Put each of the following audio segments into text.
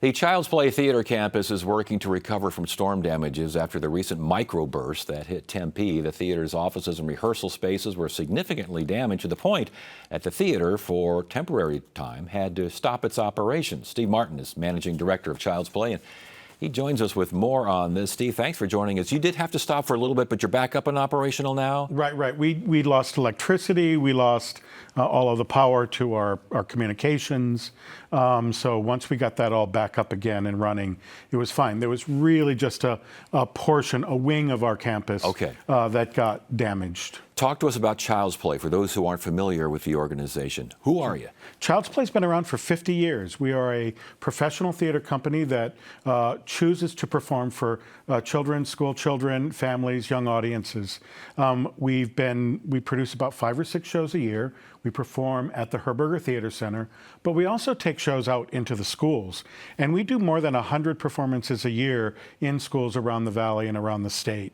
The Child's Play Theater campus is working to recover from storm damages after the recent microburst that hit Tempe. The theater's offices and rehearsal spaces were significantly damaged to the point that the theater, for temporary time, had to stop its operations. Steve Martin is managing director of Child's Play, and he joins us with more on this. Steve, thanks for joining us. You did have to stop for a little bit, but you're back up and operational now? Right. We lost electricity. We lost all of the power to our communications. So once we got that all back up again and running, it was fine. There was really just a portion, a wing of our campus that got damaged. Talk to us about Child's Play for those who aren't familiar with the organization. Who are you? Child's Play's been around for 50 years. We are a professional theater company that chooses to perform for children, school children, families, young audiences. We produce about 5 or 6 shows a year. We perform at the Herberger Theater Center, but we also take shows out into the schools. And we do more than 100 performances a year in schools around the valley and around the state.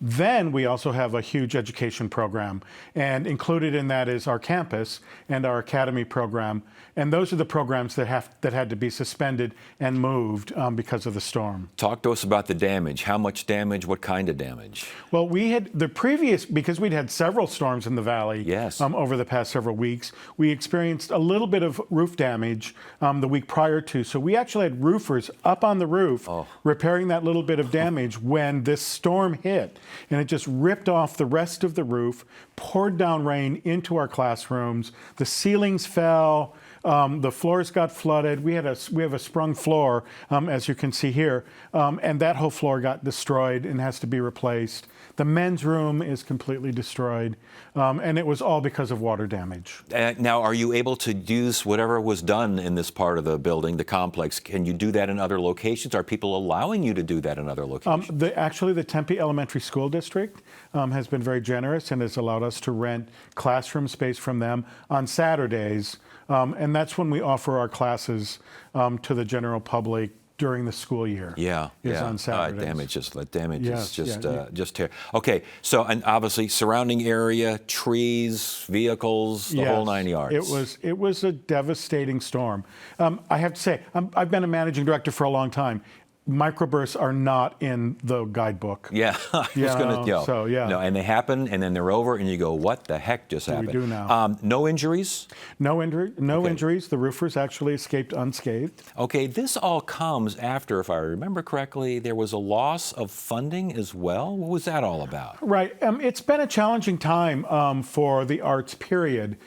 Then we also have a huge education program, and included in that is our campus and our academy program. And those are the programs that had to be suspended and moved because of the storm. Talk to us about the damage. How much damage? What kind of damage? Well, we had because we'd had several storms in the valley over the past several weeks, we experienced a little bit of roof damage the week prior to. So we actually had roofers up on the roof repairing that little bit of damage when this storm hit. And it just ripped off the rest of the roof, poured down rain into our classrooms. The ceilings fell. The floors got flooded. We have a sprung floor, as you can see here, and that whole floor got destroyed and has to be replaced. The men's room is completely destroyed, and it was all because of water damage. Now, are you able to use whatever was done in this part of the building, the complex? Can you do that in other locations? Are people allowing you to do that in other locations? Actually, the Tempe Elementary School District has been very generous and has allowed us to rent classroom space from them on Saturdays. And that's when we offer our classes to the general public during the school year. On Saturdays. The damage is just terrible. Okay, so and obviously surrounding area, trees, vehicles, the whole 9 yards. It was a devastating storm. I have to say, I've been a managing director for a long time. Microbursts are not in the guidebook. Yeah, I was going to go. So, no, and they happen, and then they're over, and you go, "What the heck just happened?" We do now. No injuries. No injuries. The roofers actually escaped unscathed. Okay, this all comes after, if I remember correctly, there was a loss of funding as well. What was that all about? Right. It's been a challenging time for the arts. Period.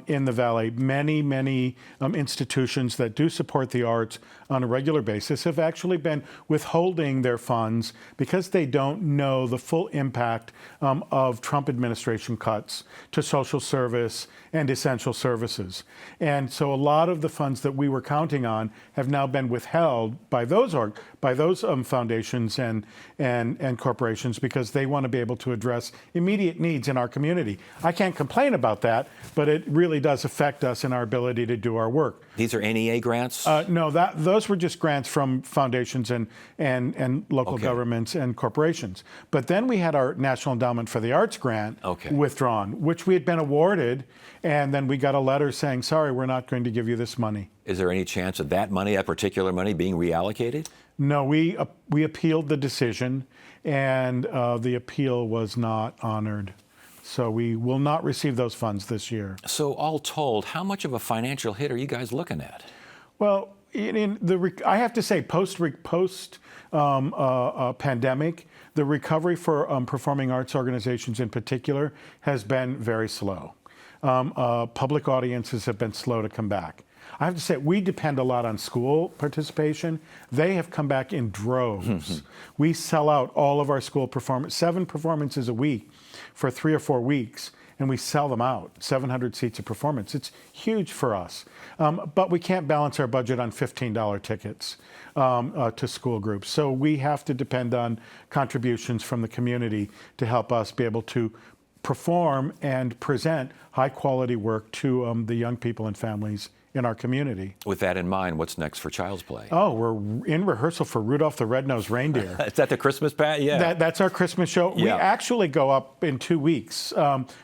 In the valley, many institutions that do support the arts on a regular basis have actually been withholding their funds because they don't know the full impact of Trump administration cuts to social service and essential services. And so a lot of the funds that we were counting on have now been withheld by those foundations and corporations because they want to be able to address immediate needs in our community. I can't complain about that, but it really does affect us in our ability to do our work. These are NEA grants? No, those were just grants from foundations and local governments and corporations. But then we had our National Endowment for the Arts grant withdrawn, which we had been awarded, and then we got a letter saying, sorry, we're not going to give you this money. Is there any chance of that money, that particular money, being reallocated? No, we appealed the decision, and the appeal was not honored. So we will not receive those funds this year. So all told, how much of a financial hit are you guys looking at? Well, I have to say, post pandemic, the recovery for performing arts organizations in particular has been very slow. Public audiences have been slow to come back. I have to say, we depend a lot on school participation. They have come back in droves. We sell out all of our school 7 performances a week for 3 or 4 weeks, and we sell them out, 700 seats a performance. It's huge for us. But we can't balance our budget on $15 tickets to school groups. So we have to depend on contributions from the community to help us be able to perform and present high-quality work to the young people and families in our community. With that in mind, what's next for Child's Play? Oh, we're in rehearsal for Rudolph the Red-Nosed Reindeer. Is that the Christmas pat? Yeah. That's our Christmas show. We actually go up in 2 weeks.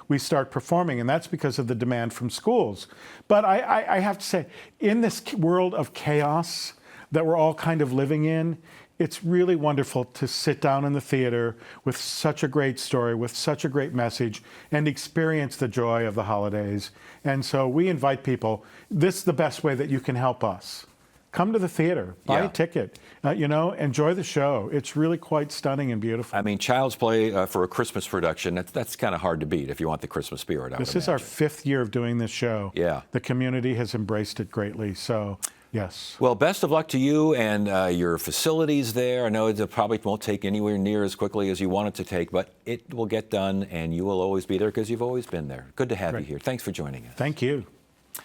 We start performing, and that's because of the demand from schools. But I have to say, in this world of chaos, that we're all kind of living in. It's really wonderful to sit down in the theater with such a great story, with such a great message, and experience the joy of the holidays. And so we invite people, this is the best way that you can help us. Come to the theater, buy Yeah. a ticket, enjoy the show. It's really quite stunning and beautiful. I mean, Child's Play for a Christmas production, that's kind of hard to beat if you want the Christmas spirit. This is our 5th year of doing this show. Yeah. The community has embraced it greatly. So, yes. Well, best of luck to you and your facilities there. I know it probably won't take anywhere near as quickly as you want it to take, but it will get done, and you will always be there because you've always been there. Good to have you here. Thanks for joining us. Thank you.